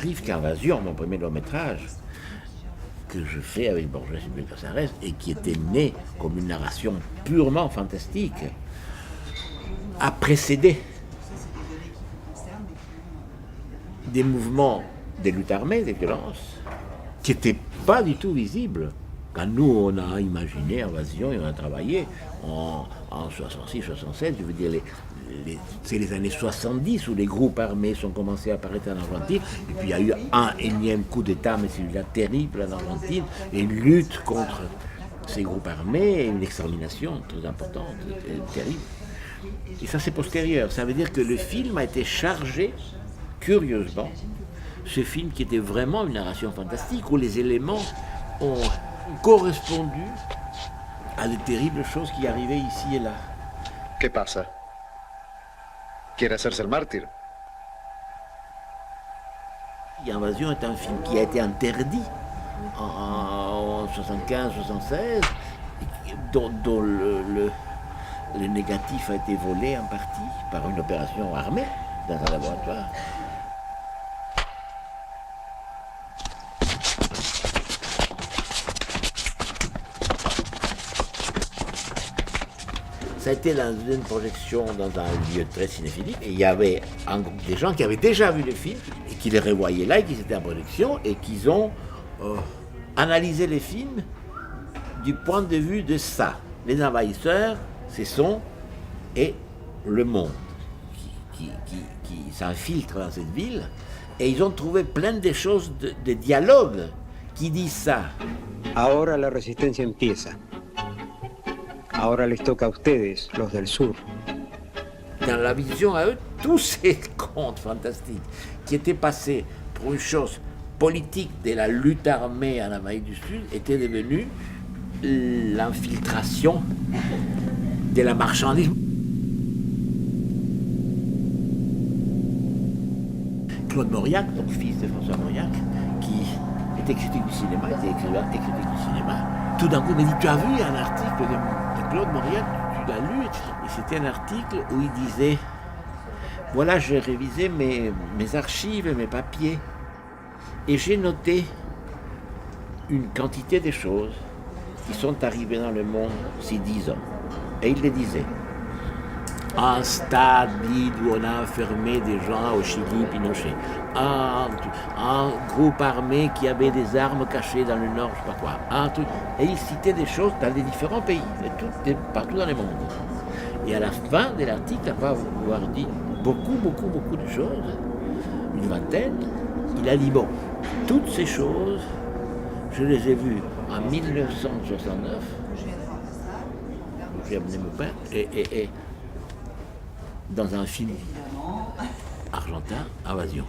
n'arrive qu'Invasion, mon premier long métrage, que je fais avec Borges et Silvio Casares, et qui était né comme une narration purement fantastique, a précédé des mouvements de lutte armée, des violences, qui n'étaient pas du tout visibles. Quand nous, on a imaginé Invasion et on a travaillé en 66, 67, je veux dire, c'est les années 70 où les groupes armés sont commencés à apparaître en Argentine, et puis il y a eu un énième coup d'État, mais celui-là terrible en Argentine, et une lutte contre ces groupes armés, et une extermination très importante, terrible. Et ça, c'est postérieur. Ça veut dire que le film a été chargé, curieusement, ce film qui était vraiment une narration fantastique, où les éléments ont correspondu à de terribles choses qui arrivaient ici et là. ¿Qué pasa? ¿Quiere hacerse el mártir? Invasion est un film qui a été interdit en 75-76, dont le négatif a été volé en partie par une opération armée dans un laboratoire. Ça a été dans une projection dans un lieu très cinéphilique, et il y avait un groupe de gens qui avaient déjà vu le film et qui les revoyaient là et qui étaient en projection et qui ont analysé le film du point de vue de ça. Les envahisseurs, ce sont et le monde qui s'infiltre dans cette ville, et ils ont trouvé plein de choses, de dialogues qui disent ça. Ahora la resistencia empieza. Ahora les toca a ustedes, los del sur. Dans la vision à eux, tous ces contes fantastiques qui étaient passés pour une chose politique de la lutte armée en Amérique du Sud étaient devenus l'infiltration de la marchandise. Claude Mauriac, donc fils de François Mauriac, qui était critique du cinéma, était écrivain et critique du cinéma, tout d'un coup, il m'a dit, tu as vu un article de Claude Mauriac, tu l'as lu, et c'était un article où il disait, voilà, j'ai révisé mes archives, mes papiers, et j'ai noté une quantité de choses qui sont arrivées dans le monde ces 10 ans. Et il les disait. Un stade vide où on a enfermé des gens au Chili, Pinochet. Un groupe armé qui avait des armes cachées dans le nord, je ne sais pas quoi. Et il citait des choses dans les différents pays, partout dans le monde. Et à la fin de l'article, après avoir dit beaucoup de choses, une vingtaine, il a dit, bon, toutes ces choses, je les ai vues en 1969, j'ai amené mon père, et dans un film argentin, Invasion.